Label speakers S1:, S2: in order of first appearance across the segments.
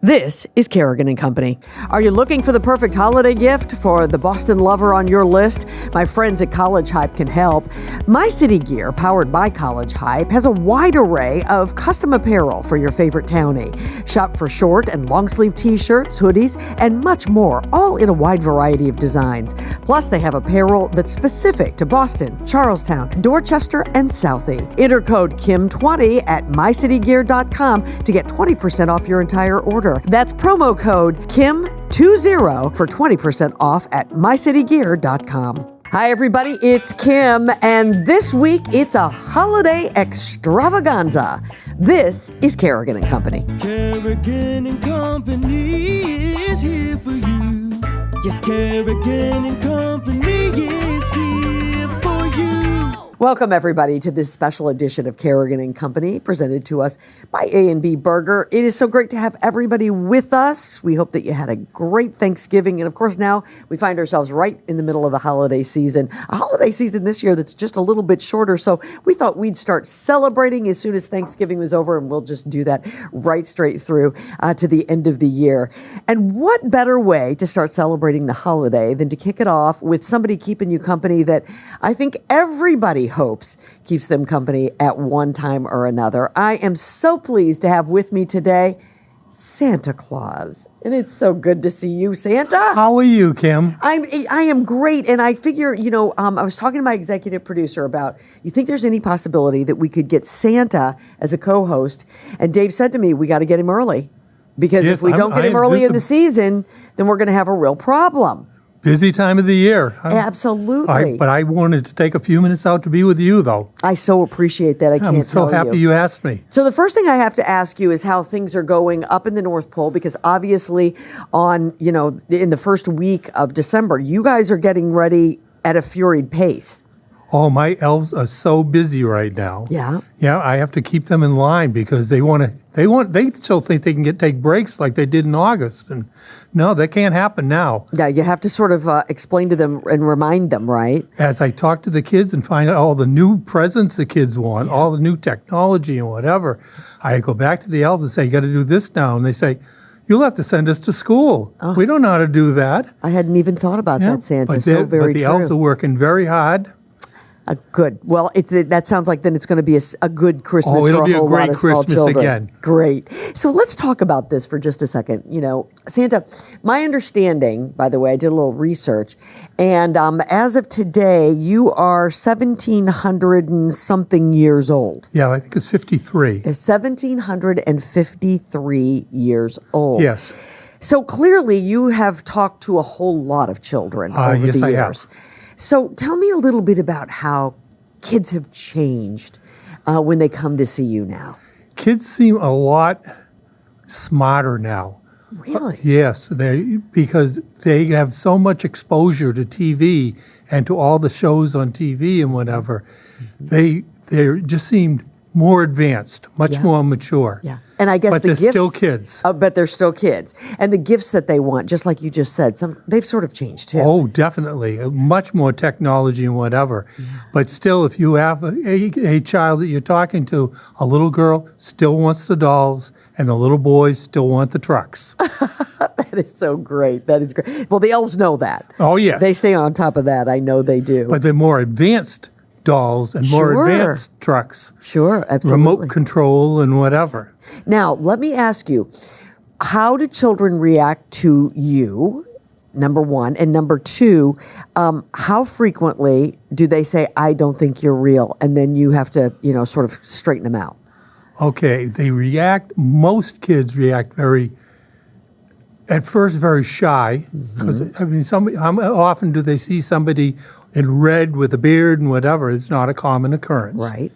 S1: This is Carrigan and Company. Are you looking for the perfect holiday gift for the Boston lover on your list? My friends at College Hype can help. My City Gear, powered by College Hype, has a wide array of custom apparel for your favorite townie. Shop for short and long sleeve t-shirts, hoodies, and much more, all in a wide variety of designs. Plus, they have apparel that's specific to Boston, Charlestown, Dorchester, and Southie. Enter code KIM20 at mycitygear.com to get 20% off your entire order. That's promo code KIM20 for 20% off at mycitygear.com. Hi, everybody. It's Kim, and this week it's a holiday extravaganza. This is Carrigan and Company.
S2: Carrigan and Company is here for you. Yes, Carrigan and Company is here for you.
S1: Welcome, everybody, to this special edition of Carrigan and Company, presented to us by A&B Burger. It is so great to have everybody with us. We hope that you had a great Thanksgiving. And, of course, now we find ourselves right in the middle of the holiday season. A holiday season this year that's just a little bit shorter. So we thought we'd start celebrating as soon as Thanksgiving was over, and we'll just do that right straight through to the end of the year. And what better way to start celebrating the holiday than to kick it off with somebody keeping you company that I think everybody hopes keeps them company at one time or another. I am so pleased to have with me today Santa Claus. And it's so good to see you, Santa.
S3: How are you, Kim?
S1: I am great. And I figure, I was talking to my executive producer about, you think there's any possibility that we could get Santa as a co-host? And Dave said to me, we got to get him early. Because if we don't get him early in the season, then we're going to have a real problem.
S3: Busy time of the year.
S1: Absolutely.
S3: But I wanted to take a few minutes out to be with you, though.
S1: I so appreciate that.
S3: I'm so happy you asked me.
S1: So the first thing I have to ask you is how things are going up in the North Pole, because obviously in the first week of December, you guys are getting ready at a furied pace.
S3: Oh, my elves are so busy right now.
S1: Yeah.
S3: Yeah, I have to keep them in line because they still think they can take breaks like they did in August. And no, that can't happen now.
S1: Yeah, you have to sort of explain to them and remind them, right?
S3: As I talk to the kids and find out all the new presents the kids want, all the new technology and whatever, I go back to the elves and say, you got to do this now. And they say, you'll have to send us to school. Oh. We don't know how to do that.
S1: I hadn't even thought about that, Santa.
S3: But
S1: so very
S3: the
S1: true.
S3: elves are working very hard.
S1: Good. Well, that sounds like then it's going to be a good Christmas for a whole lot of small children.
S3: It'll be a great Christmas again.
S1: Great. So let's talk about this for just a second. Santa, my understanding, by the way, I did a little research, and as of today, you are 1,700 and something years old.
S3: Yeah, I think it's 53.
S1: 1,753 years old.
S3: Yes.
S1: So clearly you have talked to a whole lot of children over the years.
S3: I have.
S1: So tell me a little bit about how kids have changed when they come to see you now.
S3: Kids seem a lot smarter now.
S1: Really?
S3: Yes, because they have so much exposure to TV and to all the shows on TV and whatever. They just seem more advanced, much more mature.
S1: Yeah. And I guess
S3: but
S1: the
S3: they're
S1: gifts,
S3: still kids.
S1: But they're still kids. And the gifts that they want, just like you just said, they've sort of changed too.
S3: Oh, definitely. Much more technology and whatever. Yeah. But still, if you have a child that you're talking to, a little girl still wants the dolls, and the little boys still want the trucks.
S1: That is so great. That is great. Well, the elves know that.
S3: Oh, yes.
S1: They stay on top of that. I know they do.
S3: But they're more advanced dolls and more advanced trucks.
S1: Sure, absolutely.
S3: Remote control and whatever.
S1: Now, let me ask you, how do children react to you, number one? And number two, how frequently do they say, I don't think you're real? And then you have to, sort of straighten them out.
S3: Okay, most kids react at first very shy, because how often do they see somebody in red with a beard and whatever? It's not a common occurrence.
S1: Right.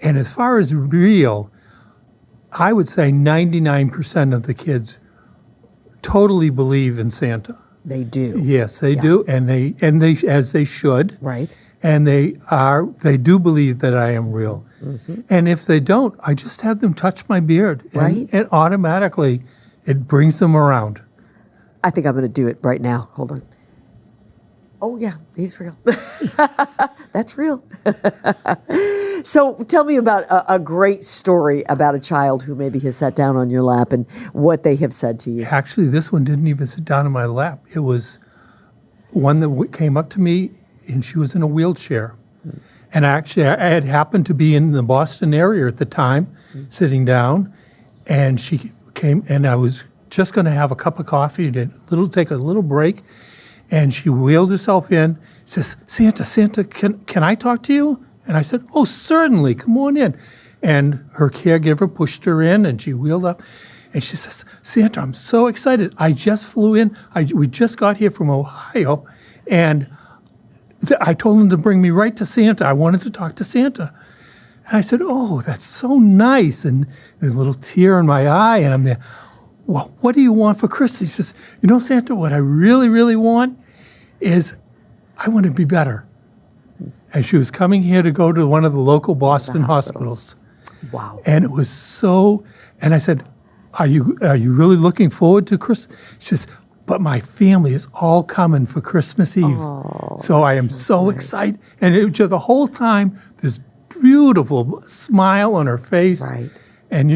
S3: And as far as real, I would say 99% of the kids totally believe in Santa.
S1: They do.
S3: Yes, they do, and they as they should.
S1: Right.
S3: And they do believe that I am real. Mm-hmm. And if they don't, I just have them touch my beard, and automatically it brings them around.
S1: I think I'm going to do it right now. Hold on. Oh, yeah, he's real. That's real. So tell me about a great story about a child who maybe has sat down on your lap and what they have said to you.
S3: Actually, this one didn't even sit down on my lap. It was one that came up to me, and she was in a wheelchair. And actually, I had happened to be in the Boston area at the time, sitting down, and she came, and I was just going to have a cup of coffee to take a little break, and she wheeled herself in, says, Santa, can I talk to you? And I said, oh, certainly, come on in. And her caregiver pushed her in, and she wheeled up, and she says, Santa, I'm so excited. I just flew in. We just got here from Ohio, and I told them to bring me right to Santa. I wanted to talk to Santa. And I said, oh, that's so nice. And a little tear in my eye, and I'm there. Well, what do you want for Christmas? He says, Santa, what I really, really want is I want to be better. And she was coming here to go to one of the local Boston hospitals.
S1: Wow.
S3: And it was so, and I said, are you really looking forward to Christmas? She says, but my family is all coming for Christmas Eve.
S1: Oh,
S3: so I am so excited. And the whole time, this beautiful smile on her face.
S1: Right.
S3: And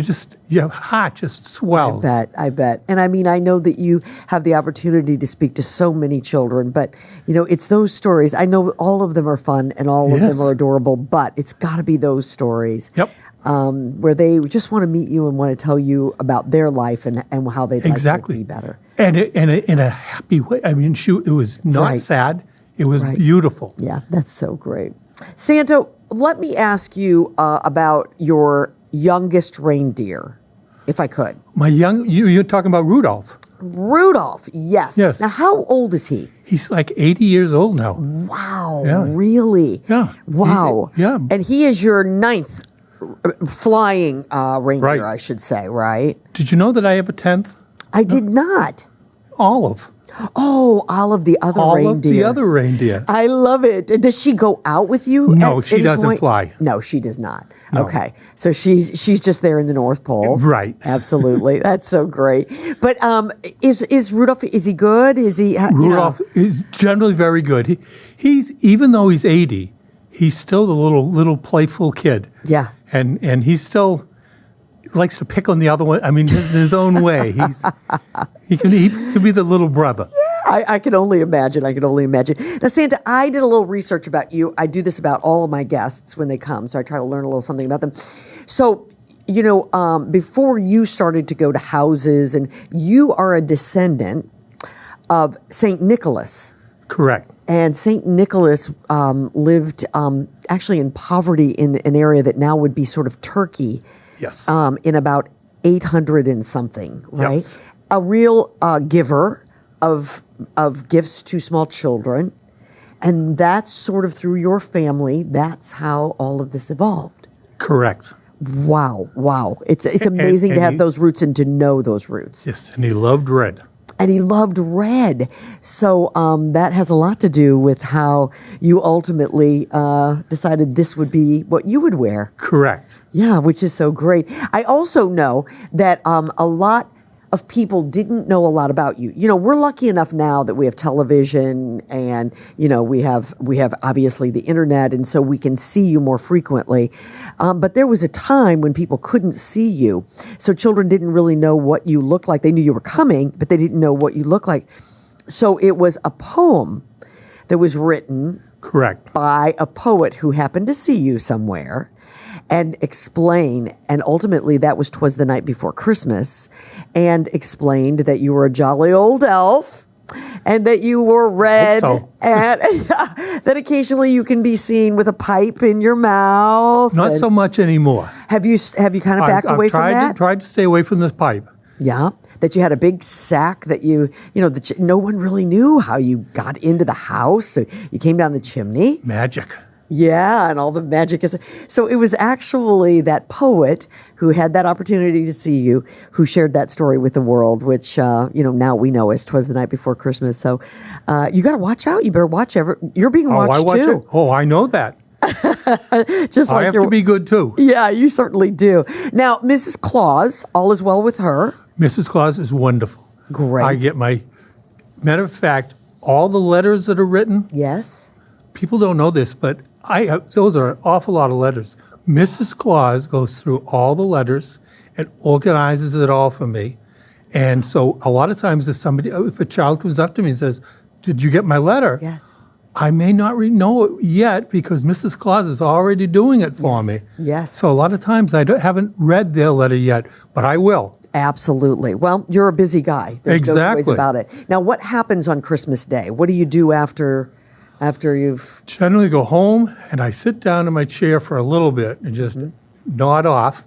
S3: your heart just swells.
S1: I bet. And I mean, I know that you have the opportunity to speak to so many children, but, it's those stories. I know all of them are fun and all of them are adorable, but it's got to be those stories.
S3: Yep.
S1: Where they just want to meet you and want to tell you about their life and how they'd like to be better.
S3: And in a happy way. I mean, it was not sad. It was beautiful.
S1: Yeah, that's so great. Santa, let me ask you about your youngest reindeer, if I could.
S3: You're talking about Rudolph.
S1: Rudolph, yes.
S3: Yes.
S1: Now, how old is he?
S3: He's like 80 years old now.
S1: Wow,
S3: Yeah.
S1: really?
S3: Yeah.
S1: Wow.
S3: Yeah.
S1: And he is your 9th flying reindeer,
S3: Right.
S1: I should say, right?
S3: Did you know that I have a 10th?
S1: I did not.
S3: Olive.
S1: Oh, Olive, the other reindeer.
S3: Olive, the other reindeer.
S1: I love it. Does she go out with you?
S3: No,
S1: at
S3: she
S1: any
S3: doesn't
S1: point?
S3: fly.
S1: No, she does not.
S3: No.
S1: Okay, so she's just there in the North Pole.
S3: Right.
S1: Absolutely. That's so great. But is Rudolph? Is he good? Is he?
S3: Rudolph is generally very good. He's even though he's 80, he's still the little playful kid.
S1: Yeah.
S3: And he's still likes to pick on the other one. I mean, in his own way. He can be the little brother.
S1: I can only imagine. Now, Santa, I did a little research about you. I do this about all of my guests when they come, so I try to learn a little something about them. So, before you started to go to houses, and you are a descendant of St. Nicholas.
S3: Correct.
S1: And St. Nicholas lived actually in poverty in an area that now would be sort of Turkey.
S3: Yes.
S1: In about 800 and something, right?
S3: Yes.
S1: A real giver of gifts to small children. And that's sort of through your family. That's how all of this evolved.
S3: Correct.
S1: Wow. It's amazing
S3: and
S1: to have those roots and to know those roots.
S3: Yes, and he loved red.
S1: And he loved red. So that has a lot to do with how you ultimately decided this would be what you would wear.
S3: Correct.
S1: Yeah, which is so great. I also know that a lot of people didn't know a lot about you. We're lucky enough now that we have television and, we have obviously the internet, and so we can see you more frequently. But there was a time when people couldn't see you. So children didn't really know what you looked like. They knew you were coming, but they didn't know what you looked like. So it was a poem that was written
S3: Correct.
S1: by a poet who happened to see you somewhere and explain, and ultimately that was 'Twas the Night Before Christmas, and explained that you were a jolly old elf and that you wore red,
S3: so.
S1: and that occasionally you can be seen with a pipe in your mouth.
S3: Not so much anymore.
S1: Have you kind of backed away from that?
S3: Tried to stay away from this pipe.
S1: Yeah, that you had a big sack that that no one really knew how you got into the house. So you came down the chimney.
S3: Magic.
S1: Yeah, and all the magic is. So it was actually that poet who had that opportunity to see you, who shared that story with the world, which now we know as 'Twas the Night Before Christmas. So you got to watch out. You better watch You're being watched
S3: I watch
S1: too.
S3: it. Oh, I know that.
S1: Just like
S3: I have to be good too.
S1: Yeah, you certainly do. Now, Mrs. Claus, all is well with her.
S3: Mrs. Claus is wonderful.
S1: Great.
S3: I get matter of fact, all the letters that are written,
S1: Yes.
S3: people don't know this, but those are an awful lot of letters. Mrs. Claus goes through all the letters and organizes it all for me. And so a lot of times if a child comes up to me and says, "Did you get my letter?"
S1: Yes.
S3: I may not know it yet because Mrs. Claus is already doing it for me.
S1: Yes.
S3: So a lot of times I haven't read their letter yet, but I will.
S1: Absolutely. Well, you're a busy guy. There's no two ways
S3: Exactly.
S1: about it. Now, what happens on Christmas Day? What do you do after you've...
S3: Generally go home and I sit down in my chair for a little bit and just nod off.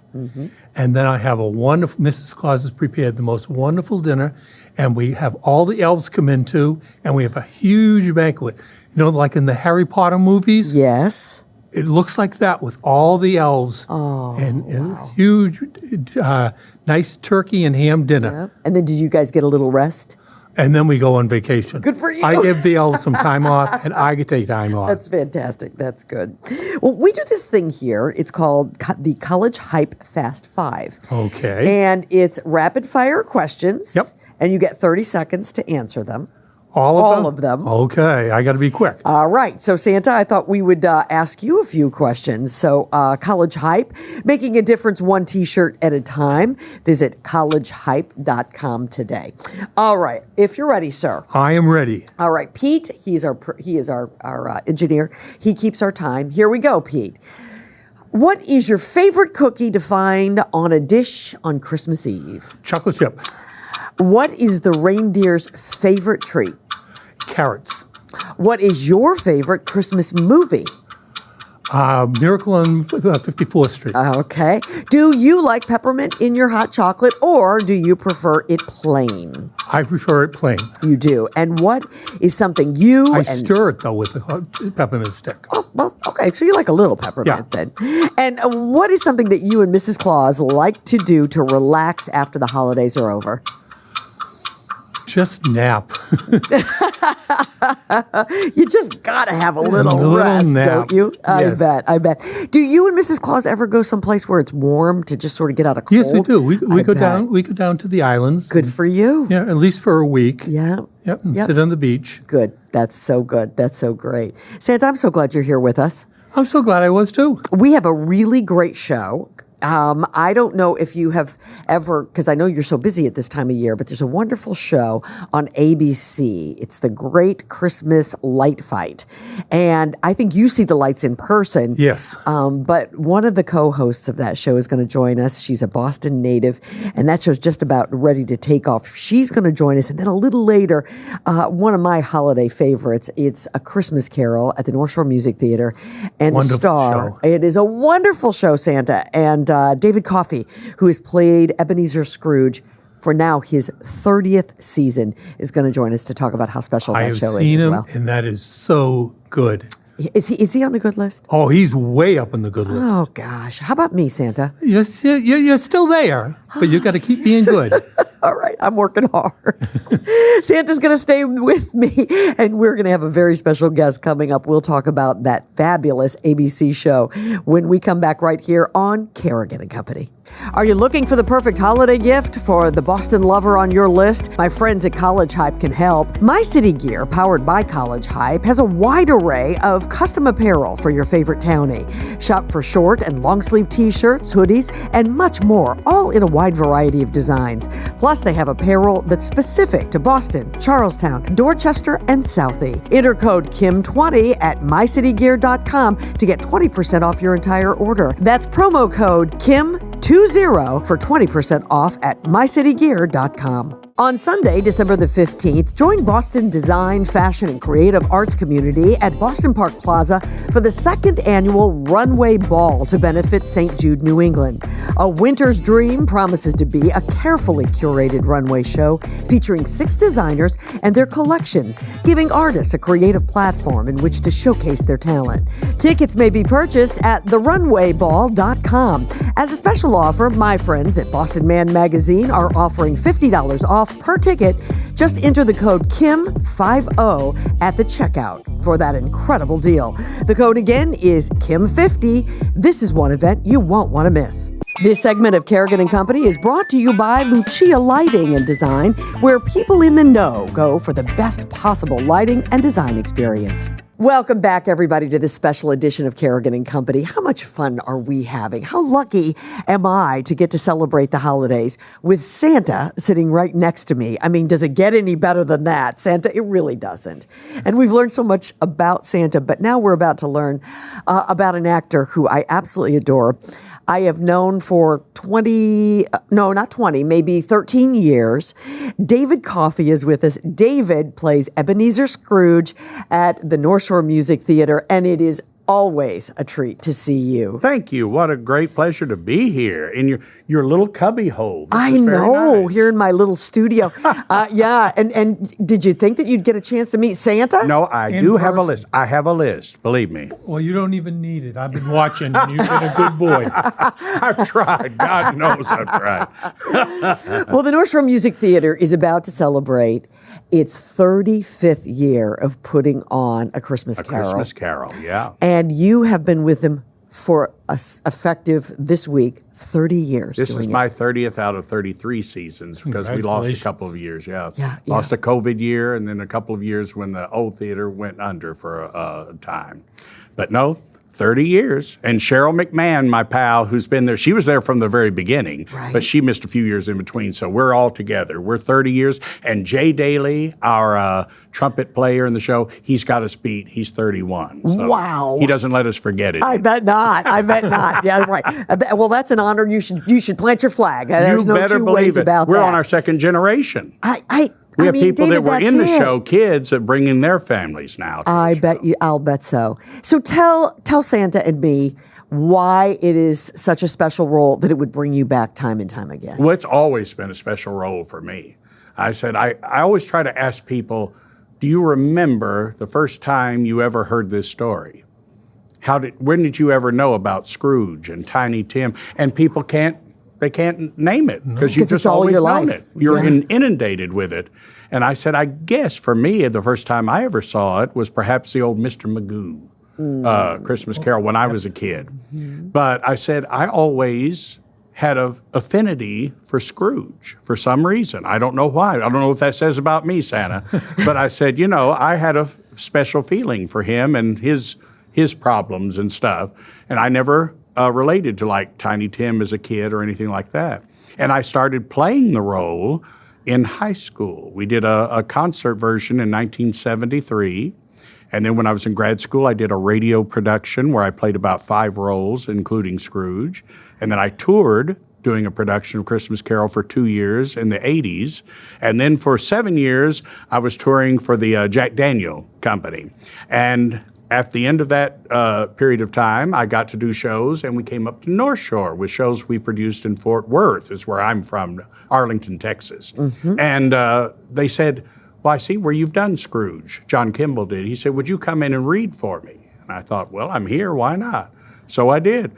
S3: And then I have a wonderful, Mrs. Claus has prepared the most wonderful dinner, and we have all the elves come in too, and we have a huge banquet. You know, like in the Harry Potter movies?
S1: Yes.
S3: It looks like that with all the elves and huge, nice turkey and ham dinner.
S1: Yep. And then did you guys get a little rest?
S3: And then we go on vacation.
S1: Good for you.
S3: I give the elves some time off, and I get to take time off.
S1: That's fantastic. That's good. Well, we do this thing here. It's called the College Hype Fast Five.
S3: Okay.
S1: And it's rapid fire questions.
S3: Yep.
S1: And you get 30 seconds to answer them.
S3: All
S1: of them.
S3: Okay. I got to be quick.
S1: All right. So, Santa, I thought we would ask you a few questions. So, College Hype, making a difference one T-shirt at a time. Visit collegehype.com today. All right. If you're ready, sir.
S3: I am ready.
S1: All right. Pete, he is our engineer. He keeps our time. Here we go, Pete. What is your favorite cookie to find on a dish on Christmas Eve?
S3: Chocolate chip.
S1: What is the reindeer's favorite treat?
S3: Carrots.
S1: What is your favorite Christmas movie?
S3: Miracle on 54th Street.
S1: Okay. Do you like peppermint in your hot chocolate, or do you prefer it plain?
S3: I prefer it plain.
S1: You do. And what is something you
S3: I stir it, though, with a peppermint stick.
S1: Oh, well, okay. So you like a little peppermint then. And what is something that you and Mrs. Claus like to do to relax after the holidays are over?
S3: Just nap.
S1: You just gotta have a little rest,
S3: nap.
S1: don't you?
S3: Yes.
S1: I bet. Do you and Mrs. Claus ever go someplace where it's warm to just sort of get out of cold?
S3: Yes, we do. We
S1: I
S3: go
S1: bet.
S3: down. We go down to the islands.
S1: Good for you.
S3: Yeah, at least for a week.
S1: Yeah.
S3: Yep, and
S1: Yep.
S3: sit on the beach.
S1: Good. That's so good. That's so great. Santa, I'm so glad you're here with us.
S3: I'm so glad I was too.
S1: We have a really great show. I don't know if you have ever, because I know you're so busy at this time of year, but there's a wonderful show on ABC. It's the Great Christmas Light Fight. And I think you see the lights in person.
S3: Yes.
S1: But one of the co-hosts of that show is going to join us. She's a Boston native, and that show's just about ready to take off. She's going to join us. And then a little later, one of my holiday favorites, it's A Christmas Carol at the North Shore Music Theater. And the
S3: Wonderful
S1: star,
S3: show.
S1: it is a wonderful show, Santa. And David Coffey, who has played Ebenezer Scrooge for now his 30th season, is going to join us to talk about how special
S3: I
S1: that
S3: have
S1: show
S3: seen
S1: is as
S3: him,
S1: well.
S3: and that is so good.
S1: Is he on the good list?
S3: Oh, he's way up on the good list.
S1: Oh, gosh. How about me, Santa?
S3: You're still there, but you got to keep being good.
S1: All right, I'm working hard. Santa's going to stay with me, and we're going to have a very special guest coming up. We'll talk about that fabulous ABC show when we come back right here on Carrigan and Company. Are you looking for the perfect holiday gift for the Boston lover on your list? My friends at College Hype can help. My City Gear, powered by College Hype, has a wide array of custom apparel for your favorite townie. Shop for short and long sleeve t-shirts, hoodies, and much more, all in a wide variety of designs. Plus, they have apparel that's specific to Boston, Charlestown, Dorchester, and Southie. Enter code KIM20 at mycitygear.com to get 20% off your entire order. That's promo code KIM20 for 20% off at mycitygear.com. On Sunday, December the 15th, join Boston design, fashion, and creative arts community at Boston Park Plaza for the second annual Runway Ball to benefit St. Jude, New England. A winter's dream promises to be a carefully curated runway show featuring 6 designers and their collections, giving artists a creative platform in which to showcase their talent. Tickets may be purchased at therunwayball.com. As a special offer, my friends at Boston Man Magazine are offering $50 off per ticket. Just enter the code KIM50 at the checkout for that incredible deal. The code again is KIM50. This is one event you won't want to miss. This segment of Carrigan and Company is brought to you by Lucia Lighting and Design, where people in the know go for the best possible lighting and design experience. Welcome back, everybody, to this special edition of Carrigan and Company. How much fun are we having? How lucky am I to get to celebrate the holidays with Santa sitting right next to me? I mean, does it get any better than that? Santa, it really doesn't. And we've learned so much about Santa, but now we're about to learn about an actor who I absolutely adore. I have known for maybe 13 years. David Coffey is with us. David plays Ebenezer Scrooge at the North Shore Music Theater, and it is always a treat to see you.
S4: Thank you. What a great pleasure to be here in your little cubby hole.
S1: I know, here in my little studio. Yeah, and did you think that you'd get a chance to meet Santa?
S4: No, I do have a list. I have a list, believe me.
S3: Well, you don't even need it. I've been watching, and you've been a good boy.
S4: I've tried. God knows I've tried.
S1: Well, the North Shore Music Theater is about to celebrate its 35th year of putting on A Christmas Carol.
S4: Christmas Carol, yeah.
S1: And you have been with them for effective this week, 30 years.
S4: This is my 30th out of 33 seasons because we lost a couple of years, yeah. Lost a COVID year and then a couple of years when the old theater went under for a time. But no, 30 years. And Cheryl McMahon, my pal, who's been there, she was there from the very beginning, but she missed a few years in between. So we're all together. We're 30 years. And Jay Daly, our trumpet player in the show, he's got us beat. He's 31. So
S1: wow.
S4: He doesn't let us forget it.
S1: I bet not. I bet not. Yeah, right. Well, that's an honor. You should plant your flag. There's
S4: you
S1: no
S4: better
S1: two
S4: believe
S1: ways
S4: it.
S1: about
S4: We're
S1: that.
S4: on our second generation.
S1: We
S4: have people
S1: David,
S4: that were in the
S1: it.
S4: show, kids that bring in their families now.
S1: I'll bet so. So tell Santa and me why it is such a special role that it would bring you back time and time again.
S4: Well, it's always been a special role for me. I said, I always try to ask people, do you remember the first time you ever heard this story? When did you ever know about Scrooge and Tiny Tim? And people can't name it because you've just always known it. You're inundated with it. And I said, I guess for me, the first time I ever saw it was perhaps the old Mr. Magoo Christmas Carol when I was a kid. But I said, I always had an affinity for Scrooge for some reason. I don't know why. I don't know what that says about me, Santa. But I said, I had a special feeling for him and his problems and stuff. And I never related to like Tiny Tim as a kid or anything like that. And I started playing the role in high school. We did a concert version in 1973. And then when I was in grad school, I did a radio production where I played about 5 roles, including Scrooge. And then I toured doing a production of Christmas Carol for 2 years in the 80s. And then for 7 years, I was touring for the Jack Daniel Company. And at the end of that period of time, I got to do shows, and we came up to North Shore with shows we produced in Fort Worth, is where I'm from, Arlington, Texas. And they said, well, I see where you've done Scrooge. John Kimball did. He said, would you come in and read for me? And I thought, well, I'm here. Why not? So I did.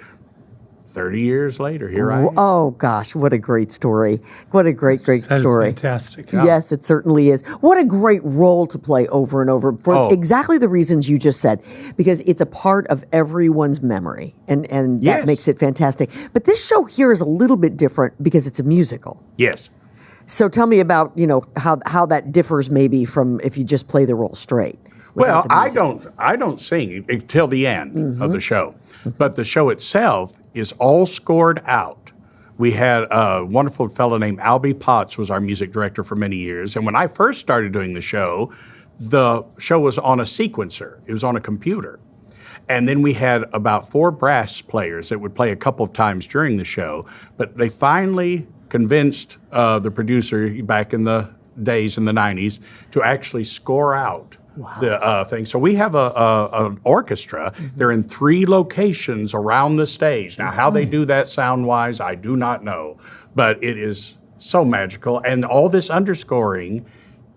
S4: 30 years later, here I am.
S1: Oh, gosh, what a great story. What a great story.
S3: That is fantastic. Yeah.
S1: Yes, it certainly is. What a great role to play over and over for exactly the reasons you just said, because it's a part of everyone's memory, and that makes it fantastic. But this show here is a little bit different because it's a musical.
S4: Yes.
S1: So tell me about, how that differs maybe from if you just play the role straight.
S4: Well, I don't sing until the end of the show, but the show itself is all scored out. We had a wonderful fellow named Albie Potts was our music director for many years, and when I first started doing the show was on a sequencer. It was on a computer. And then we had about 4 brass players that would play a couple of times during the show, but they finally convinced the producer back in the days in the 90s to actually score out the thing. So we have an orchestra. They're in 3 locations around the stage. Now, how they do that sound-wise, I do not know. But it is so magical. And all this underscoring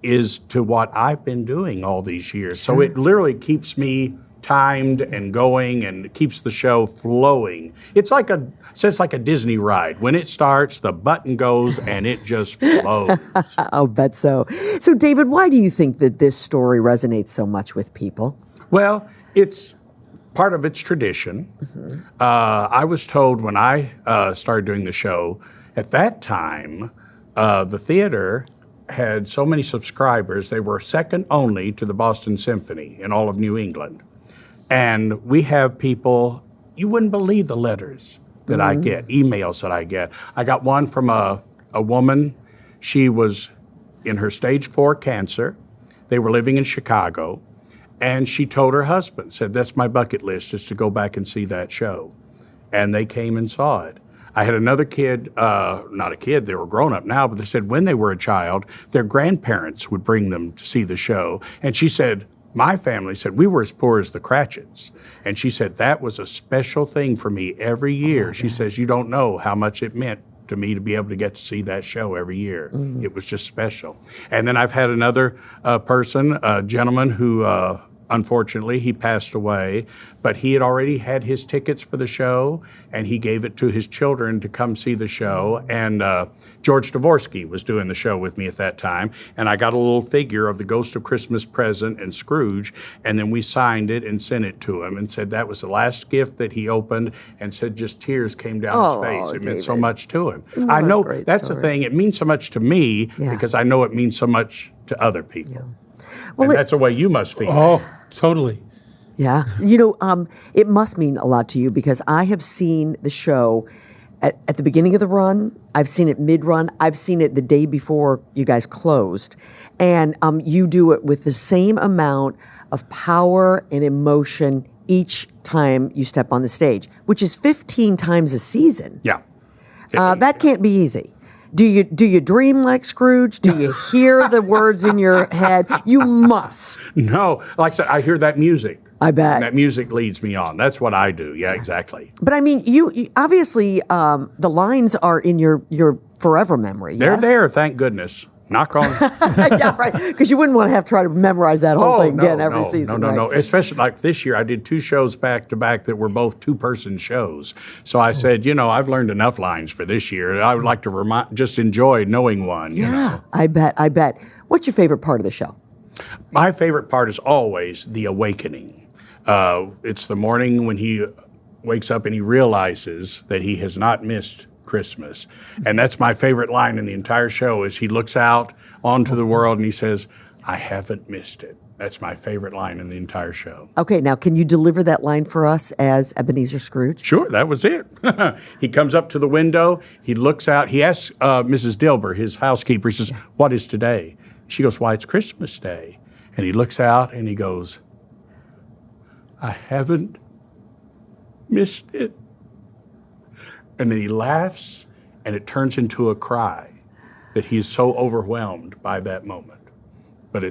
S4: is to what I've been doing all these years. So it literally keeps me timed and going and keeps the show flowing. It's like a Disney ride. When it starts, the button goes and it just flows.
S1: I'll bet so. So, David, why do you think that this story resonates so much with people?
S4: Well, it's part of its tradition. I was told when I started doing the show, at that time, the theater had so many subscribers, they were second only to the Boston Symphony in all of New England. And we have people, you wouldn't believe the letters that I get, emails that I get. I got one from a woman. She was in her stage 4 cancer. They were living in Chicago. And she told her husband, said, that's my bucket list, is to go back and see that show. And they came and saw it. I had another kid, not a kid, they were grown up now, but they said when they were a child, their grandparents would bring them to see the show. And she said, my family said, we were as poor as the Cratchits. And she said, that was a special thing for me every year. She says, you don't know how much it meant to me to be able to get to see that show every year. It was just special. And then I've had another person, a gentleman who, unfortunately, he passed away, but he had already had his tickets for the show, and he gave it to his children to come see the show. And George Dvorsky was doing the show with me at that time, and I got a little figure of the Ghost of Christmas Present and Scrooge, and then we signed it and sent it to him and said that was the last gift that he opened, and said just tears came down his face. It meant so much to him. I know that's the thing. It means so much to me because I know it means so much to other people. Well, and that's the way you must feel.
S3: Oh, totally.
S1: Yeah. You know, it must mean a lot to you because I have seen the show at the beginning of the run. I've seen it mid-run. I've seen it the day before you guys closed. And you do it with the same amount of power and emotion each time you step on the stage, which is 15 times a season.
S4: Yeah.
S1: That can't be easy. Do you dream like Scrooge? Do you hear the words in your head? You must.
S4: No, like I said, I hear that music.
S1: I bet.
S4: And that music leads me on. That's what I do. Yeah, exactly.
S1: But I mean, you obviously the lines are in your forever memory.
S4: They're
S1: yes?
S4: there, thank goodness. Knock on.
S1: Yeah, right. Because you wouldn't want to have to try to memorize that whole thing again every season.
S4: No. Especially like this year, I did 2 shows back to back that were both 2-person shows. So I said, I've learned enough lines for this year. I would like to just enjoy knowing one.
S1: Yeah, I bet. What's your favorite part of the show?
S4: My favorite part is always the awakening. It's the morning when he wakes up and he realizes that he has not missed Christmas. And that's my favorite line in the entire show is he looks out onto the world and he says, I haven't missed it. That's my favorite line in the entire show.
S1: Okay, now can you deliver that line for us as Ebenezer Scrooge?
S4: Sure, that was it. He comes up to the window, he looks out, he asks Mrs. Dilber, his housekeeper, he says, what is today? She goes, why, it's Christmas Day. And he looks out and he goes, I haven't missed it. And then he laughs, and it turns into a cry that he's so overwhelmed by that moment. But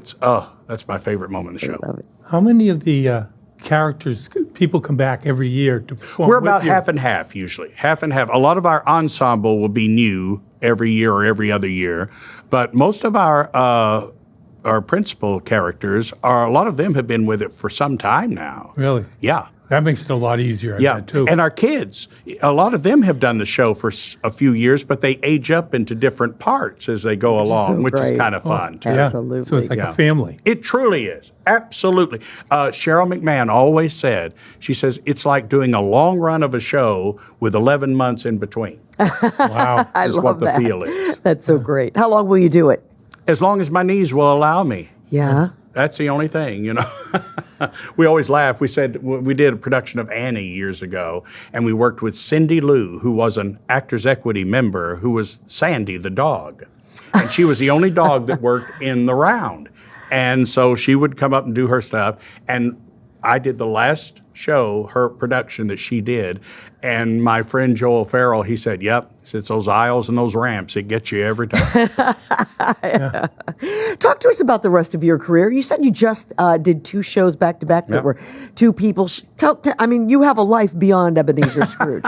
S4: that's my favorite moment in the show.
S1: I love it.
S3: How many of the characters, people come back every year to perform
S4: We're about
S3: with you?
S4: half and half, usually. Half and half. A lot of our ensemble will be new every year or every other year. But most of our principal characters, a lot of them have been with it for some time now.
S3: Really?
S4: Yeah.
S3: That makes it a lot easier, I bet, too.
S4: And our kids, a lot of them have done the show for a few years, but they age up into different parts as they go along, which is kind of fun, too.
S3: Yeah.
S1: Absolutely.
S3: So it's like a family.
S4: It truly is. Absolutely. Cheryl McMahon always said, she says, it's like doing a long run of a show with 11 months in between.
S3: Wow.
S1: I
S4: is
S1: love
S4: what the
S1: that.
S4: feel is.
S1: That's so great. How long will you do it?
S4: As long as my knees will allow me.
S1: Yeah.
S4: That's the only thing, We always laugh. We said we did a production of Annie years ago, and we worked with Cindy Lou, who was an Actors Equity member, who was Sandy the dog. And she was the only dog that worked in the round. And so she would come up and do her stuff. And I did the last show, her production that she did, and my friend Joel Farrell, he said, yep, it's those aisles and those ramps, it gets you every time.
S1: Talk to us about the rest of your career. You said you just did 2 shows back to back that were 2 people. You have a life beyond Ebenezer Scrooge.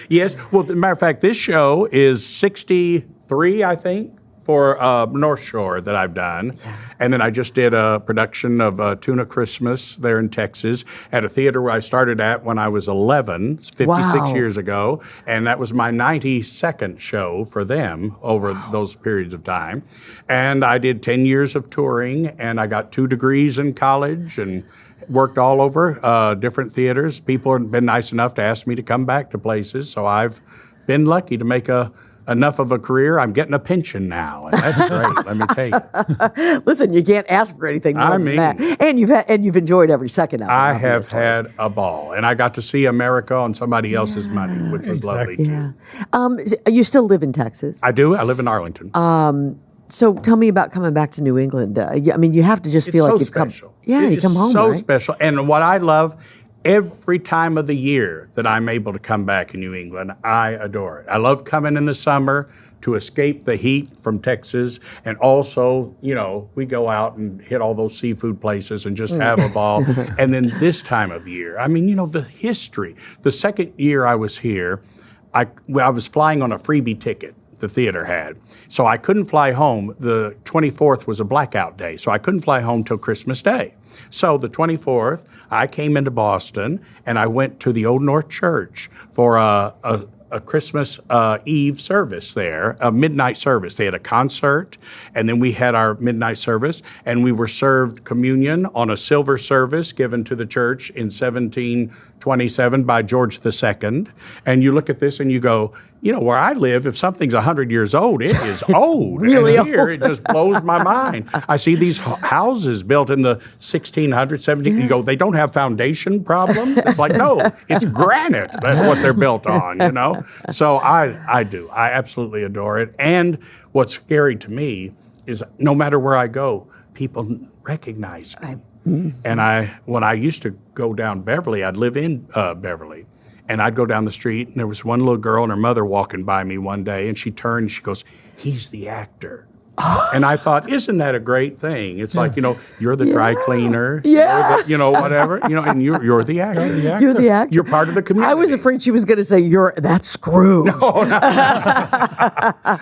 S4: Yes, well, as a matter of fact, this show is 63, I think, for North Shore that I've done. And then I just did a production of Tuna Christmas there in Texas at a theater where I started at when I was 11, 56
S1: Wow.
S4: years ago. And that was my 92nd show for them over those periods of time. And I did 10 years of touring, and I got 2 degrees in college and worked all over different theaters. People have been nice enough to ask me to come back to places, so I've been lucky to make enough of a career. I'm getting a pension now, and that's great. Let me tell you.
S1: Listen, you can't ask for anything more than that. And you've enjoyed every second of it.
S4: I have
S1: obviously.
S4: had a ball, and I got to see America on somebody else's money, which was lovely too.
S1: You still live in Texas.
S4: I do. I live in Arlington.
S1: So tell me about coming back to New England. I mean, you have to just feel
S4: so
S1: like you've
S4: special.
S1: come. Yeah,
S4: It
S1: you
S4: is
S1: come home.
S4: So
S1: right?
S4: special. And what I love, every time of the year that I'm able to come back in New England, I adore it. I love coming in the summer to escape the heat from Texas. And also, we go out and hit all those seafood places and just have a ball. And then this time of year, I mean, the history. The second year I was here, I was flying on a freebie ticket the theater had. So I couldn't fly home. The 24th was a blackout day, so I couldn't fly home till Christmas Day. So the 24th, I came into Boston, and I went to the Old North Church for a Christmas Eve service there, a midnight service. They had a concert, and then we had our midnight service, and we were served communion on a silver service given to the church in 1727 by George II. And you look at this and you go, where I live, if something's 100 years old, it is old.
S1: Really
S4: and here,
S1: old.
S4: it just blows my mind. I see these houses built in the 1600s, 1700s. You go, they don't have foundation problems? It's like, no, it's granite. That's what they're built on, So I do. I absolutely adore it. And what's scary to me is no matter where I go, people recognize me. And when I used to go down Beverly, I'd live in Beverly. And I'd go down the street, and there was one little girl and her mother walking by me one day, and she turned and she goes, "He's the actor." And I thought, isn't that a great thing? It's like, you're the dry cleaner,
S1: Yeah.
S4: you're the, whatever, and you're the actor.
S1: You're the actor.
S4: You're part of the community.
S1: I was afraid she was going to say, that's Scrooge.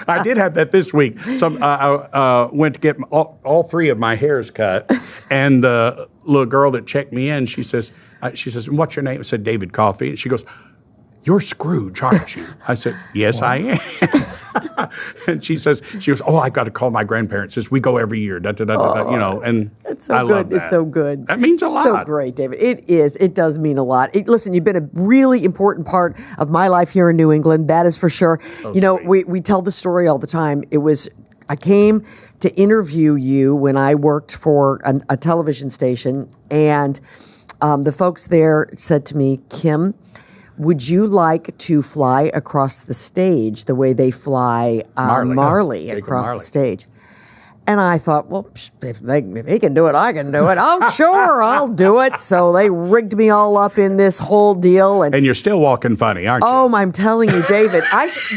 S4: I did have that this week. I went to get all 3 of my hairs cut, and the little girl that checked me in, she says, "What's your name?" I said, "David Coffey." And she goes, "You're Scrooge, aren't you?" I said, "Yes, I am." And she goes, "Oh, I've got to call my grandparents. Says we go every year, and
S1: It's so
S4: I
S1: good.
S4: love that.
S1: It's so good.
S4: That means a lot.
S1: So great, David. It is. It does mean a lot. Listen, you've been a really important part of my life here in New England. That is for sure. We tell the story all the time. I came to interview you when I worked for a television station, and the folks there said to me, "Kim, would you like to fly across the stage the way they fly Marley across the stage?" And I thought, well, if he can do it, I can do it. Oh, sure, I'll do it. So they rigged me all up in this whole deal. And
S4: you're still walking funny, aren't you?
S1: Oh, I'm telling you, David,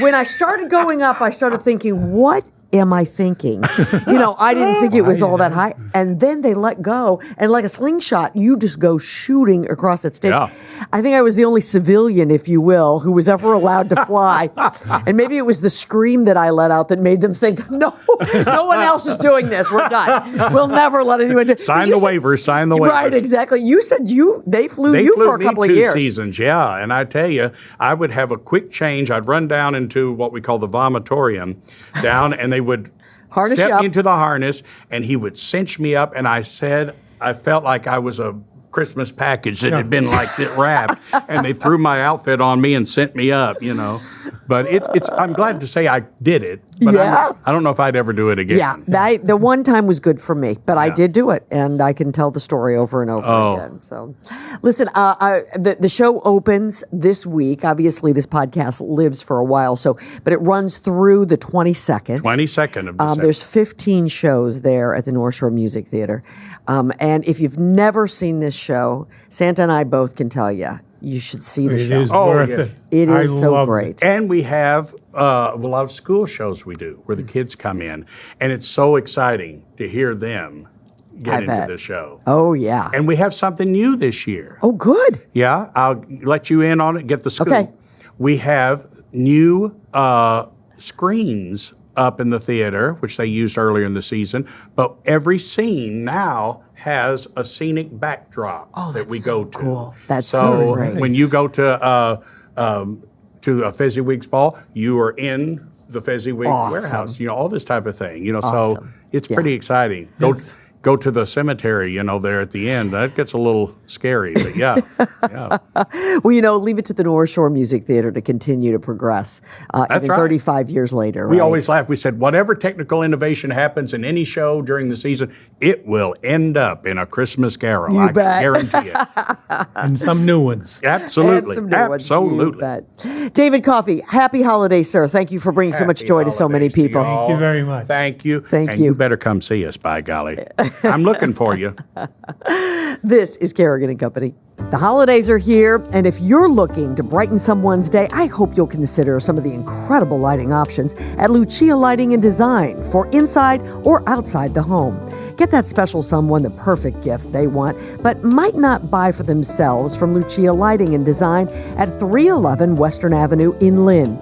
S1: when I started going up, I started thinking, what am I thinking? I didn't think it was all that high. And then they let go, and like a slingshot, you just go shooting across that stage.
S4: Yeah.
S1: I think I was the only civilian, if you will, who was ever allowed to fly. And maybe it was the scream that I let out that made them think, no one else is doing this. We're done. We'll never let anyone do it.
S4: Sign the waivers.
S1: Right, exactly. You said they flew you for a couple of years.
S4: 2 seasons, yeah. And I tell you, I would have a quick change. I'd run down into what we call the vomitorium down, and they would step me into the harness, and he would cinch me up. And I felt like I was a Christmas package that had been wrapped, and they threw my outfit on me and sent me up, But I'm glad to say I did it. But I don't know if I'd ever do it again.
S1: Yeah, the one time was good for me, but I did do it, and I can tell the story over and over again. So, listen, the show opens this week. Obviously, this podcast lives for a while, but it runs through the 22nd.
S4: 22nd of December.
S1: There's 15 shows there at the North Shore Music Theater, and if you've never seen this show, Santa and I both can tell you should see the show.
S3: It is worth it.
S1: It is so
S3: love
S1: great.
S4: And we have a lot of school shows we do where the kids come in, and it's so exciting to hear them get into the show.
S1: Oh, yeah.
S4: And we have something new this year.
S1: Oh, good.
S4: Yeah, I'll let you in on it, get the scoop.
S1: Okay.
S4: We have new screens up in the theater, which they used earlier in the season. But every scene now has a scenic backdrop that we go to.
S1: Cool. That's so great.
S4: When you go to a Fezziwig's ball, you are in the Fezziwig warehouse. All this type of thing. So it's pretty exciting. Go to the cemetery, there at the end. That gets a little scary, but yeah.
S1: Well, leave it to the North Shore Music Theater to continue to progress.
S4: That's right.
S1: 35 years later,
S4: We
S1: right?
S4: always laugh. We said, whatever technical innovation happens in any show during the season, it will end up in A Christmas Carol. I
S1: bet.
S4: guarantee it.
S3: And some new ones.
S4: Absolutely.
S1: And some new ones,
S4: Absolutely.
S1: you bet. David Coffey, happy holidays, sir. Thank you for bringing so much
S4: Happy
S1: joy to so many
S4: holidays to
S1: people.
S4: y'all.
S3: Thank you very much.
S4: Thank you.
S1: Thank
S4: and
S1: you.
S4: you better come see us, by golly. I'm looking for you.
S1: This is Carrigan and Company. The holidays are here, and if you're looking to brighten someone's day, I hope you'll consider some of the incredible lighting options at Lucia Lighting and Design for inside or outside the home. Get that special someone the perfect gift they want, but might not buy for themselves from Lucia Lighting and Design at 311 Western Avenue in Lynn.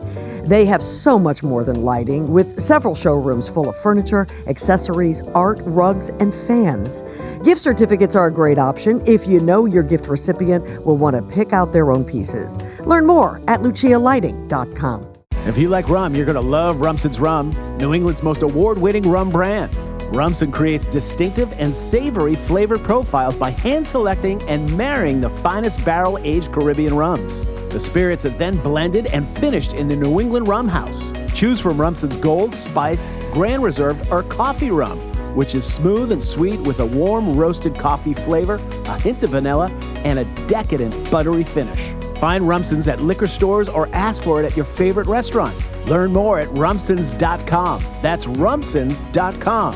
S1: They have so much more than lighting, with several showrooms full of furniture, accessories, art, rugs, and fans. Gift certificates are a great option if you know your gift recipient will want to pick out their own pieces. Learn more at lucialighting.com.
S5: If you like rum, you're going to love Rumson's Rum, New England's most award-winning rum brand. Rumson creates distinctive and savory flavor profiles by hand-selecting and marrying the finest barrel-aged Caribbean rums. The spirits are then blended and finished in the New England Rum House. Choose from Rumson's Gold, Spiced, Grand Reserve, or Coffee Rum, which is smooth and sweet with a warm roasted coffee flavor, a hint of vanilla, and a decadent buttery finish. Find Rumson's at liquor stores or ask for it at your favorite restaurant. Learn more at rumsons.com. That's rumsons.com.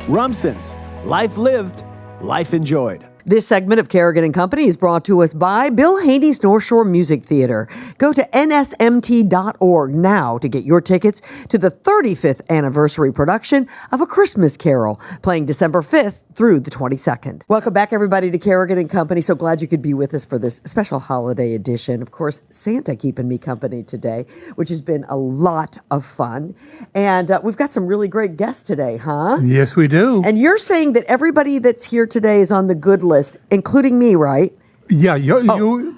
S5: Rumsons. Life lived, life enjoyed.
S1: This segment of Carrigan and Company is brought to us by Bill Haney's North Shore Music Theater. Go to nsmt.org now to get your tickets to the 35th anniversary production of A Christmas Carol, playing December 5th through the 22nd. Welcome back, everybody, to Carrigan and Company. So glad you could be with us for this special holiday edition. Of course, Santa keeping me company today, which has been a lot of fun. And we've got some really great guests today, huh?
S3: Yes, we do.
S1: And you're saying that everybody that's here today is on the good list, including me, right?
S3: Yeah,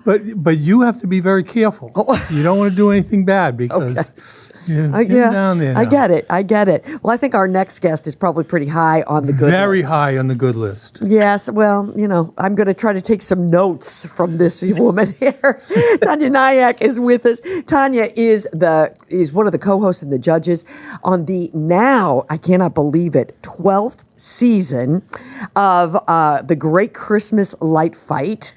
S3: but you have to be very careful. You don't want to do anything bad because you're down there now.
S1: I get it. Well, I think our next guest is probably pretty high on the good list.
S3: Very high on the good list.
S1: Yes, well, I'm going to try to take some notes from this woman here. Taniya Nayak is with us. Taniya is one of the co-hosts and the judges on the now, I cannot believe it, 12th season of the Great Christmas Light Fight.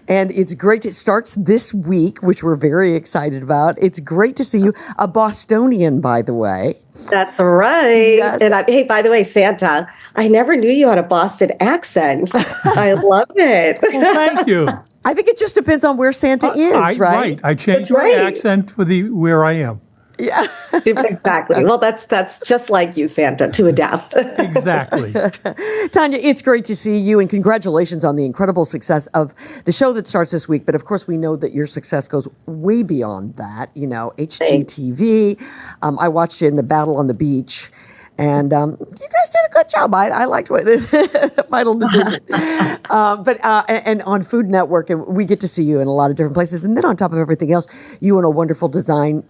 S1: And it's great. It starts this week, which we're very excited about. It's great to see you. A Bostonian, by the way.
S6: That's right.
S1: Yes.
S6: And hey, by the way, Santa, I never knew you had a Boston accent. I love it.
S3: Well, thank you.
S1: I think it just depends on where Santa is, right?
S3: Right. I changed
S6: That's
S3: my
S6: right.
S3: accent for where I am.
S1: Yeah.
S6: Exactly. Well, that's just like you, Santa, to adapt.
S3: Exactly.
S1: Taniya, it's great to see you, and congratulations on the incredible success of the show that starts this week. But of course, we know that your success goes way beyond that. HGTV. I watched you in the Battle on the Beach. And you guys did a good job. I liked the final decision. And on Food Network, and we get to see you in a lot of different places. And then on top of everything else, you own a wonderful design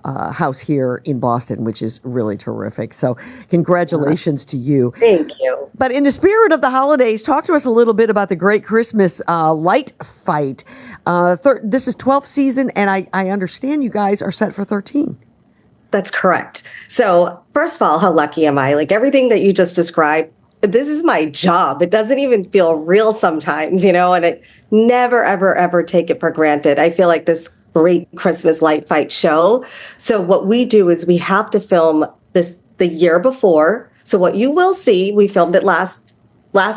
S1: house here in Boston, which is really terrific. So congratulations to you.
S6: Thank you.
S1: But in the spirit of the holidays, talk to us a little bit about the Great Christmas Light Fight. This is 12th season, and I understand you guys are set for 13.
S6: That's correct. So first of all, how lucky am I? Like everything that you just described, this is my job. It doesn't even feel real sometimes, and I never, ever, ever take it for granted. I feel like this Great Christmas Light Fight show. So what we do is we have to film this the year before. So what you will see, we filmed it last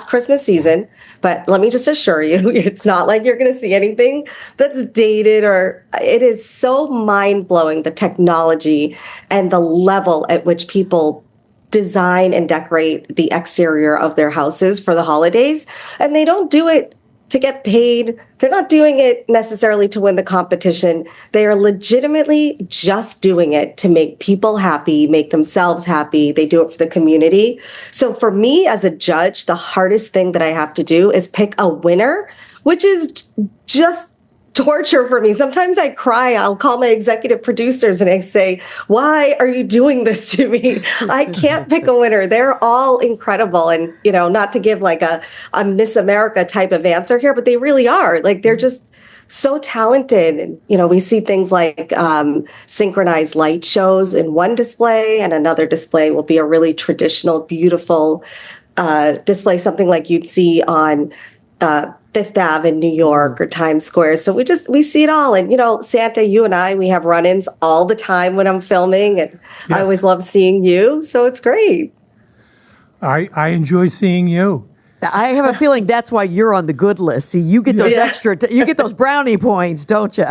S6: Christmas season, but let me just assure you, it's not like you're going to see anything that's dated, or it is so mind-blowing, the technology and the level at which people design and decorate the exterior of their houses for the holidays. And they don't do it to get paid. They're not doing it necessarily to win the competition. They are legitimately just doing it to make people happy, make themselves happy. They do it for the community. So for me as a judge, the hardest thing that I have to do is pick a winner, which is just torture for me. Sometimes I cry. I'll call my executive producers and I say, why are you doing this to me? I can't pick a winner. They're all incredible. And, not to give like a Miss America type of answer here, but they really are. Like, they're just so talented. And, we see things like synchronized light shows in one display, and another display will be a really traditional, beautiful display, something like you'd see on Fifth Ave in New York or Times Square. So we see it all. And, Santa, you and I, we have run-ins all the time when I'm filming, and I always love seeing you. So it's great.
S3: I enjoy seeing you.
S1: I have a feeling that's why you're on the good list. See, you get those you get those brownie points, don't you?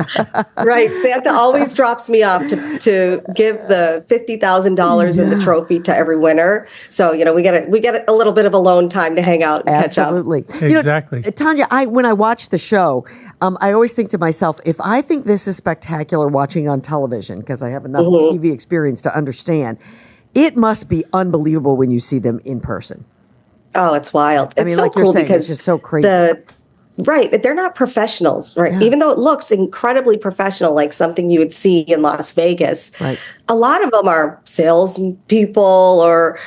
S6: Right. Santa always drops me off to give the $50,000 in the trophy to every winner. So, we get a little bit of alone time to hang out and catch up.
S1: Absolutely.
S3: Exactly.
S1: Taniya, when I watch the show, I always think to myself, if I think this is spectacular watching on television, because I have enough TV experience to understand, it must be unbelievable when you see them in person.
S6: Oh, it's wild. It's so
S1: like
S6: cool
S1: you're saying,
S6: because
S1: it's just so crazy.
S6: Right. They're not professionals, right? Yeah. Even though it looks incredibly professional, like something you would see in Las Vegas.
S1: Right.
S6: A lot of them are salespeople or,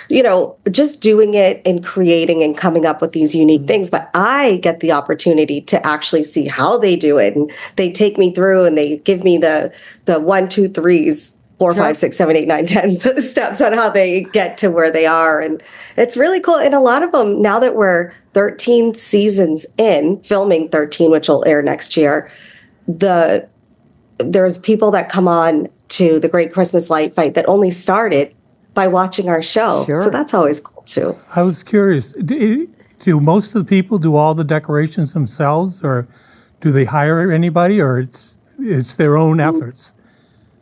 S6: just doing it and creating and coming up with these unique things. But I get the opportunity to actually see how they do it. And they take me through and they give me the 1, 2, 3s. 4, 5, 6, 7, 8, 9, 10 steps on how they get to where they are. And it's really cool. And a lot of them, now that we're 13 seasons in, filming 13, which will air next year, there's people that come on to the Great Christmas Light Fight that only started by watching our show.
S1: Sure.
S6: So that's always cool too.
S3: I was curious, do most of the people do all the decorations themselves, or do they hire anybody, or it's their own efforts?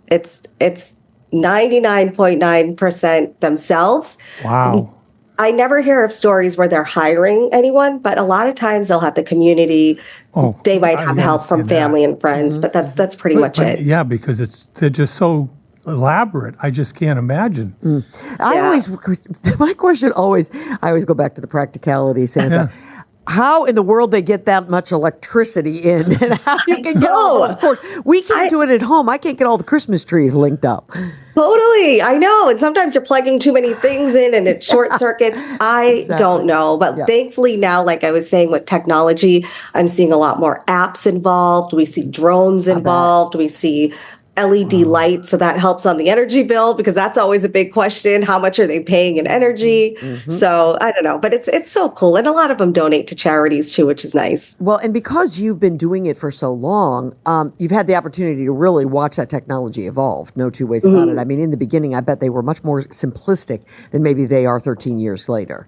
S6: It's 99.9% themselves.
S3: Wow.
S6: I never hear of stories where they're hiring anyone, but a lot of times they'll have the community. They might have help from family and friends, but that's pretty much it.
S3: Yeah, because they're just so elaborate. I just can't imagine.
S1: My question I always go back to the practicality, Santa.
S3: Yeah.
S1: How in the world they get that much electricity in, and how you can get all those cords? We can't do it at home. I can't get all the Christmas trees linked up.
S6: Totally, I know. And sometimes you're plugging too many things in, and it short circuits. I don't know, but thankfully now, like I was saying, with technology, I'm seeing a lot more apps involved. We see drones involved. We see LED lights, so that helps on the energy bill, because that's always a big question. How much are they paying in energy? So I don't know, but it's so cool. And a lot of them donate to charities too, which is nice.
S1: Well, and because you've been doing it for so long, you've had the opportunity to really watch that technology evolve. No two ways about it. I mean, in the beginning, I bet they were much more simplistic than maybe they are 13 years later.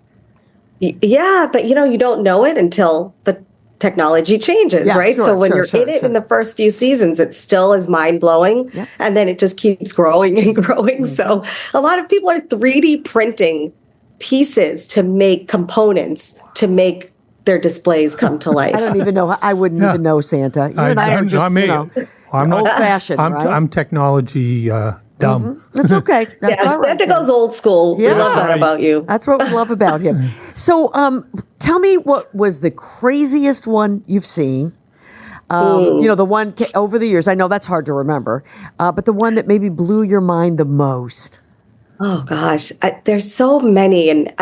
S6: Yeah, but you don't know it until the technology changes, right? So when you're in it in the first few seasons, it still is mind-blowing. Yeah. And then it just keeps growing and growing. So a lot of people are 3D printing pieces to make components to make their displays come to life.
S1: I don't even know. I wouldn't even know, Santa. You and I are just,
S3: I'm not
S1: old-fashioned, right?
S3: I'm technology dumb.
S1: That's okay. That's all right.
S6: Santa goes old school. We love that about you.
S1: That's what we love about him. So tell me, what was the craziest one you've seen? The one over the years. I know that's hard to remember, but the one that maybe blew your mind the most.
S6: Oh gosh, there's so many, and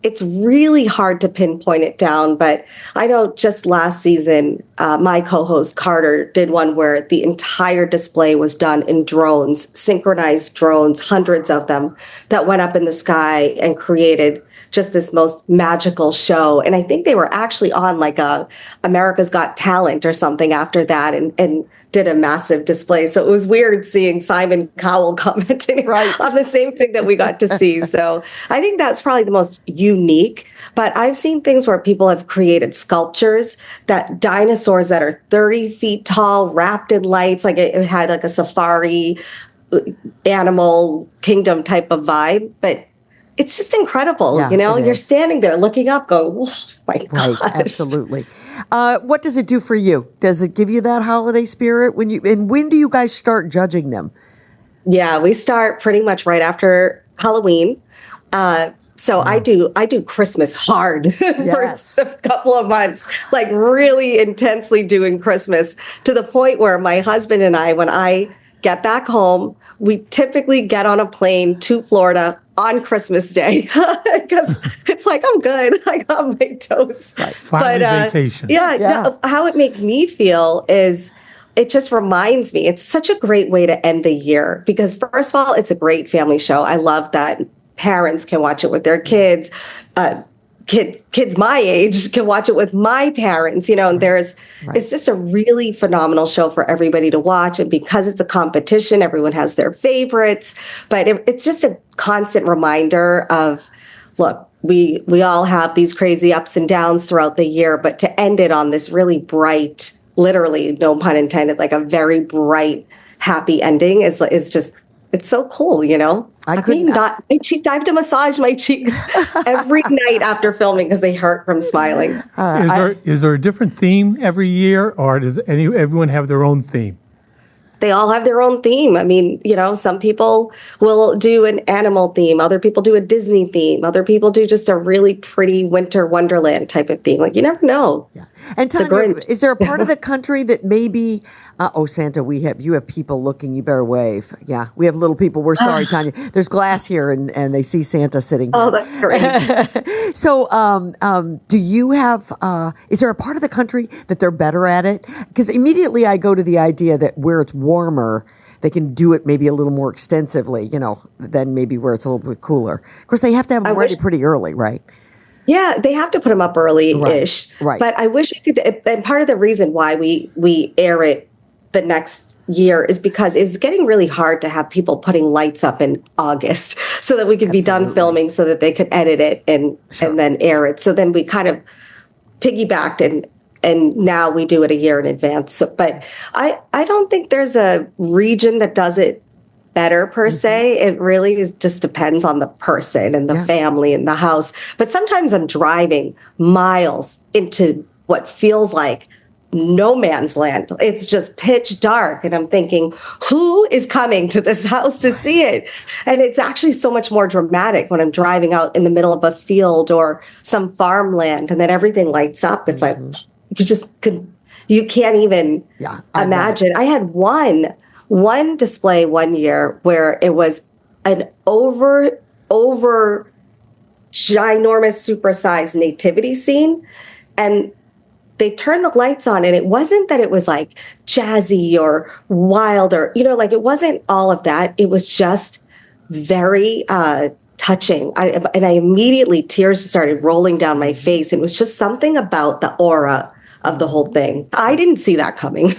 S6: it's really hard to pinpoint it down, but I know just last season, my co-host Carter did one where the entire display was done in drones, synchronized drones, hundreds of them, that went up in the sky and created just this most magical show. And I think they were actually on like a America's Got Talent or something after that, and did a massive display. So it was weird seeing Simon Cowell commenting on the same thing that we got to see. So I think that's probably the most unique. But I've seen things where people have created sculptures, that dinosaurs that are 30 feet tall, wrapped in lights, like it had like a safari animal kingdom type of vibe. But it's just incredible.
S1: Yeah,
S6: You're standing there looking up going, oh my
S1: Right,
S6: gosh.
S1: absolutely. What does it do for you? Does it give you that holiday spirit? When do you guys start judging them?
S6: Yeah, we start pretty much right after Halloween. So I do Christmas hard
S1: Yes.
S6: for a couple of months, like really intensely doing Christmas to the point where my husband and I, when I get back home, we typically get on a plane to Florida on Christmas Day because it's like, I'm good. I got my toast.
S1: Right.
S3: Finally vacation.
S6: Yeah.
S1: Yeah.
S6: No, how it makes me feel is it just reminds me, it's such a great way to end the year because first of all, it's a great family show. I love that parents can watch it with their kids. Kids my age can watch it with my parents, and it's just a really phenomenal show for everybody to watch. And because it's a competition, everyone has their favorites, but it's just a constant reminder of, look, we all have these crazy ups and downs throughout the year, but to end it on this really bright, literally, no pun intended, like a very bright, happy ending is just, it's so cool, I have to massage my cheeks every night after filming because they hurt from smiling.
S3: Is there a different theme every year, or does everyone have their own theme?
S6: They all have their own theme. I mean, some people will do an animal theme. Other people do a Disney theme. Other people do just a really pretty winter wonderland type of theme. Like, you never know.
S1: Yeah. And Tanya, is there a part of the country that maybe, Santa, you have people looking, you better wave. Yeah, we have little people. We're sorry, Tanya. There's glass here and they see Santa sitting here.
S6: Oh, that's great.
S1: So do you have, is there a part of the country that they're better at it? Because immediately I go to the idea that where it's warmer, they can do it maybe a little more extensively, than maybe where it's a little bit cooler. Of course, they have to have them ready pretty early, right?
S6: Yeah, they have to put them up early-ish.
S1: Right.
S6: But I wish I could, and part of the reason why we air it the next year is because it's getting really hard to have people putting lights up in August so that we could be done filming so that they could edit it and then air it. So then we kind of piggybacked and now we do it a year in advance. So, but I don't think there's a region that does it better per se. It really just depends on the person and the family and the house. But sometimes I'm driving miles into what feels like no man's land. It's just pitch dark. And I'm thinking, who is coming to this house to see it? And it's actually so much more dramatic when I'm driving out in the middle of a field or some farmland and then everything lights up. It's like, you can't even imagine. I had one display one year where it was an over ginormous, supersized nativity scene. And they turned the lights on and it wasn't that it was like jazzy or wild or, it wasn't all of that. It was just very touching. And I immediately, tears started rolling down my face. It was just something about the aura of the whole thing. I didn't see that coming.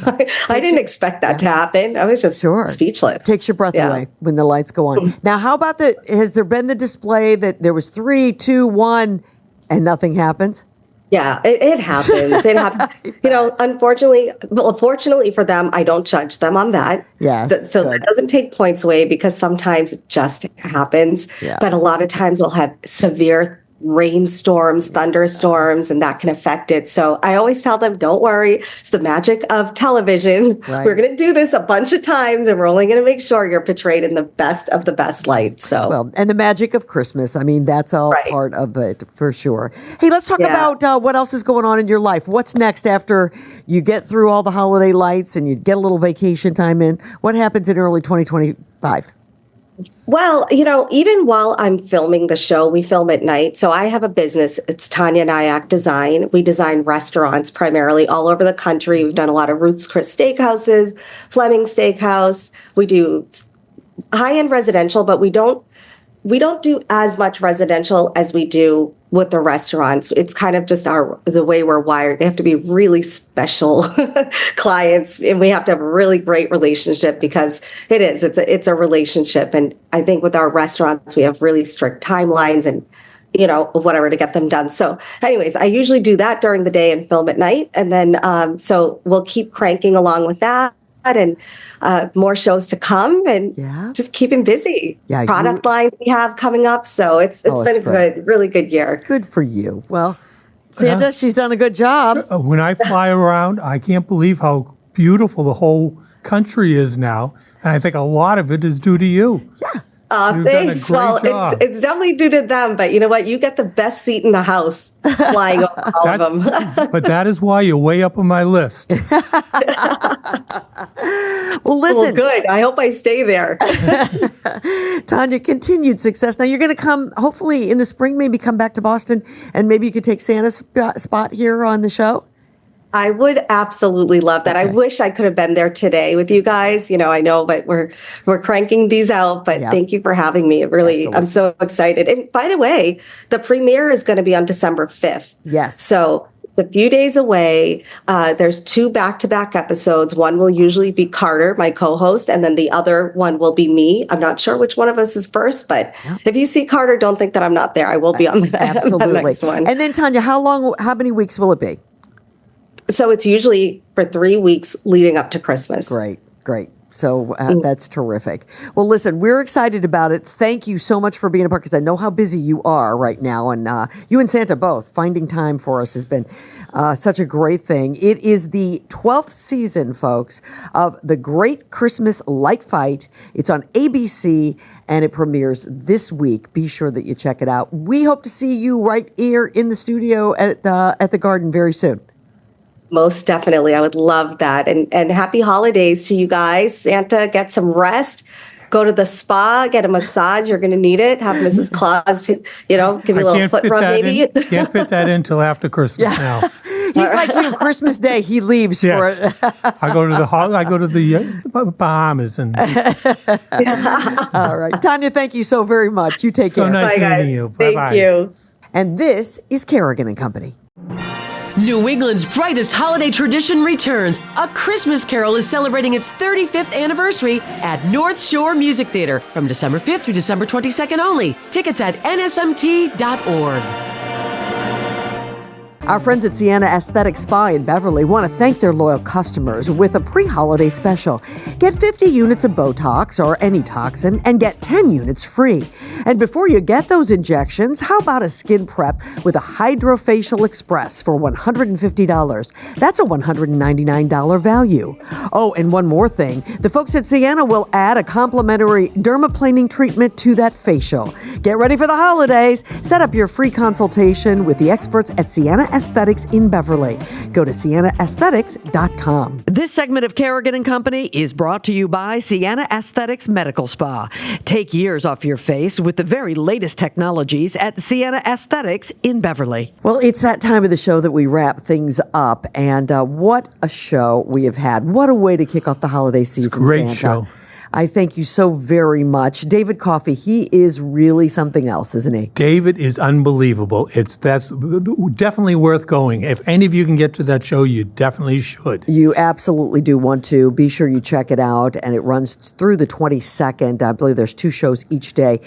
S6: I didn't expect that to happen. I was just speechless.
S1: Takes your breath away when the lights go on. Now, how about has there been the display that there was 3, 2, 1 and nothing happens?
S6: Yeah, it happens. It happens. Fortunately for them, I don't judge them on that.
S1: Yes.
S6: So that doesn't take points away because sometimes it just happens. Yeah. But a lot of times we'll have severe rainstorms, thunderstorms, and that can affect it. So I always tell them, don't worry. It's the magic of television. Right. We're going to do this a bunch of times and we're only going to make sure you're portrayed in the best of the best light. So,
S1: and the magic of Christmas. I mean, that's all part of it for sure. Hey, let's talk about what else is going on in your life. What's next after you get through all the holiday lights and you get a little vacation time in? What happens in early 2025?
S6: Well, even while I'm filming the show, we film at night. So I have a business. It's Taniya Nayak Design. We design restaurants primarily all over the country. We've done a lot of Ruth's Chris Steakhouses, Fleming Steakhouse. We do high-end residential, but we don't do as much residential as we do with the restaurants. It's kind of just the way we're wired. They have to be really special clients, and we have to have a really great relationship because it's a relationship. And I think with our restaurants, we have really strict timelines and whatever to get them done. So anyways, I usually do that during the day and film at night. And then, so we'll keep cranking along with that. and more shows to come, and just keeping busy.
S1: Yeah,
S6: product lines we have coming up, so it's been a good, really good year.
S1: Good for you. Well, Santa, she's done a good job.
S3: When I fly around, I can't believe how beautiful the whole country is now, and I think a lot of it is due to you.
S1: Yeah.
S6: Thanks. Well, it's definitely due to them, but you know what? You get the best seat in the house flying over all of them.
S3: But that is why you're way up on my list.
S1: Well, listen.
S6: Well, good. I hope I stay there.
S1: Taniya, continued success. Now, you're going to come, hopefully in the spring, maybe come back to Boston, and maybe you could take Santa's spot here on the show.
S6: I would absolutely love that. Okay. I wish I could have been there today with you guys. I know, but we're cranking these out. But thank you for having me. It really, I'm so excited. And by the way, the premiere is going to be on December 5th.
S1: Yes.
S6: So a few days away. There's 2 back-to-back episodes. One will usually be Carter, my co-host, and then the other one will be me. I'm not sure which one of us is first, but if you see Carter, don't think that I'm not there. I will be on the next one.
S1: And then Taniya, how many weeks will it be?
S6: So it's usually for 3 weeks leading up to Christmas.
S1: Great. So that's terrific. Well, listen, we're excited about it. Thank you so much for being a part, because I know how busy you are right now. And you and Santa both, finding time for us has been such a great thing. It is the 12th season, folks, of The Great Christmas Light Fight. It's on ABC, and it premieres this week. Be sure that you check it out. We hope to see you right here in the studio at the Garden very soon.
S6: Most definitely. I would love that. And happy holidays to you guys. Santa, get some rest. Go to the spa, get a massage. You're going to need it. Have Mrs. Claus, give you a little foot rub maybe.
S3: Can't fit that in till after Christmas now.
S1: He's like you. Christmas Day, he leaves for it.
S3: I go to the Bahamas and.
S1: All right, Taniya, thank you so very much. You take care.
S3: So nice meeting you.
S6: Bye-bye. Thank you.
S1: And this is Carrigan and Company.
S7: New England's brightest holiday tradition returns. A Christmas Carol is celebrating its 35th anniversary at North Shore Music Theater from December 5th through December 22nd only. Tickets at nsmt.org.
S1: Our friends at Sienna Aesthetic Spa in Beverly want to thank their loyal customers with a pre-holiday special. Get 50 units of Botox or any toxin and get 10 units free. And before you get those injections, how about a skin prep with a Hydrofacial Express for $150? That's a $199 value. Oh, and one more thing. The folks at Sienna will add a complimentary dermaplaning treatment to that facial. Get ready for the holidays. Set up your free consultation with the experts at Sienna Aesthetics in Beverly. Go to siennaaesthetics.com. This segment of Carrigan and Company is brought to you by Sienna Aesthetics Medical Spa. Take years off your face with the very latest technologies at Sienna Aesthetics in Beverly. Well, it's that time of the show that we wrap things up, and what a show we have had. What a way to kick off the holiday season,
S3: Great
S1: Santa.
S3: show.
S1: I thank you so very much. David Coffey, he is really something else, isn't he?
S3: David is unbelievable. That's definitely worth going. If any of you can get to that show, you definitely should.
S1: You absolutely do want to. Be sure you check it out, and it runs through the 22nd. I believe there's 2 shows each day.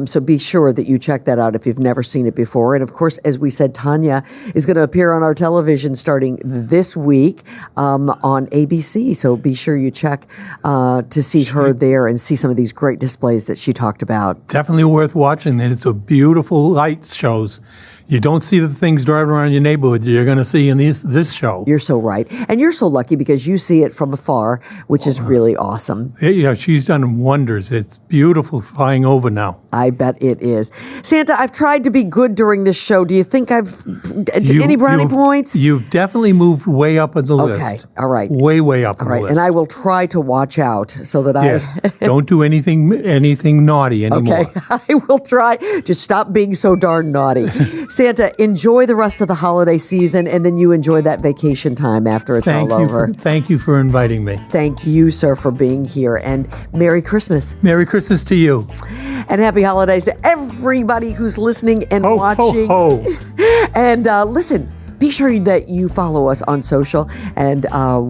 S1: So be sure that you check that out if you've never seen it before. And of course, as we said, Taniya is going to appear on our television starting this week on ABC. So be sure you check to see her there and see some of these great displays that she talked about.
S3: Definitely worth watching. It's a beautiful light shows. You don't see the things driving around your neighborhood you're going to see in this show.
S1: You're so right. And you're so lucky because you see it from afar, which is really awesome.
S3: Yeah, she's done wonders. It's beautiful flying over now.
S1: I bet it is. Santa, I've tried to be good during this show. Do you think any brownie points?
S3: You've definitely moved way up on the list.
S1: Okay, all right.
S3: Way up on the list.
S1: And I will try to watch out so that
S3: don't do anything naughty anymore.
S1: Okay, I will try to stop being so darn naughty. Santa, enjoy the rest of the holiday season, and then you enjoy that vacation time after it's all over.
S3: Thank you for inviting me.
S1: Thank you, sir, for being here, and Merry Christmas.
S3: Merry Christmas to you.
S1: And happy holidays to everybody who's listening and watching.
S3: Ho, ho.
S1: And listen, be sure that you follow us on social, and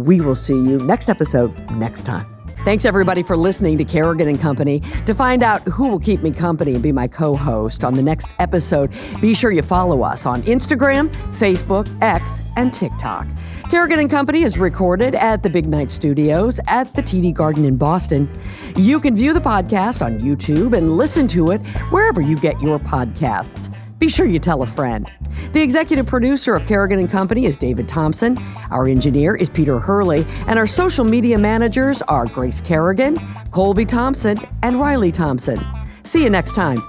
S1: we will see you next episode next time. Thanks, everybody, for listening to Carrigan and Company. To find out who will keep me company and be my co-host on the next episode, be sure you follow us on Instagram, Facebook, X, and TikTok. Carrigan and Company is recorded at the Big Night Studios at the TD Garden in Boston. You can view the podcast on YouTube and listen to it wherever you get your podcasts. Be sure you tell a friend. The executive producer of Carrigan and Company is David Thompson. Our engineer is Peter Hurley, and our social media managers are Grace Carrigan, Colby Thompson, and Riley Thompson. See you next time.